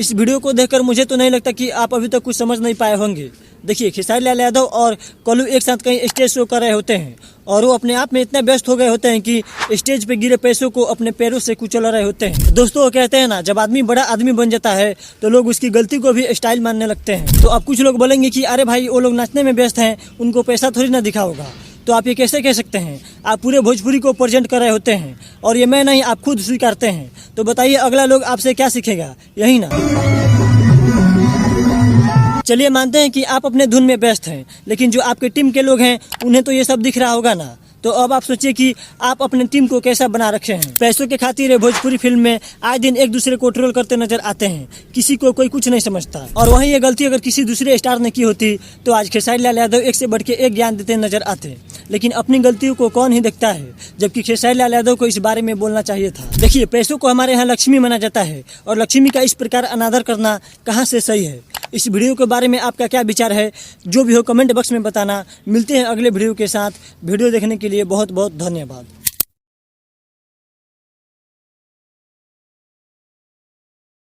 इस वीडियो को देखकर मुझे तो नहीं लगता कि आप अभी तक कुछ समझ नहीं पाए होंगे। देखिए, खेसारी लाल यादव और कल्लू एक साथ कहीं स्टेज शो कर रहे होते हैं और वो अपने आप में इतना व्यस्त हो गए होते हैं कि स्टेज पे गिरे पैसों को अपने पैरों से कुचल रहे होते हैं। दोस्तों, वो कहते हैं ना, जब आदमी बड़ा आदमी बन जाता है तो लोग उसकी गलती को भी स्टाइल मानने लगते हैं। तो अब कुछ लोग बोलेंगे कि अरे भाई, वो लोग नाचने में व्यस्त हैं, उनको पैसा थोड़ी ना दिखा होगा। तो आप ये कैसे कह सकते हैं? आप पूरे भोजपुरी को प्रेजेंट कर रहे होते हैं और ये मैं नहीं, आप खुद स्वीकारते हैं। तो बताइए, अगला लोग आपसे क्या सीखेगा? यही ना। चलिए, मानते हैं कि आप अपने धुन में व्यस्त हैं, लेकिन जो आपके टीम के लोग हैं उन्हें तो ये सब दिख रहा होगा ना। तो अब आप सोचिए कि आप अपने टीम को कैसा बना रखे हैं। पैसों के खातिर भोजपुरी फिल्म में आए दिन एक दूसरे को ट्रोल करते नजर आते हैं, किसी को कोई कुछ नहीं समझता। और वहीं ये गलती अगर किसी दूसरे स्टार ने की होती तो आज खेसारी लाल यादव एक से बढ़ के एक ज्ञान देते नजर आते। लेकिन अपनी गलतियों को कौन ही देखता है, जबकि खेसारी लाल यादव को इस बारे में बोलना चाहिए था। देखिए, पैसों को हमारे यहाँ लक्ष्मी माना जाता है और लक्ष्मी का इस प्रकार अनादर करना कहाँ से सही है। इस वीडियो के बारे में आपका क्या विचार है? जो भी हो कमेंट बॉक्स में बताना। मिलते हैं अगले वीडियो के साथ। वीडियो देखने के लिए बहुत बहुत धन्यवाद।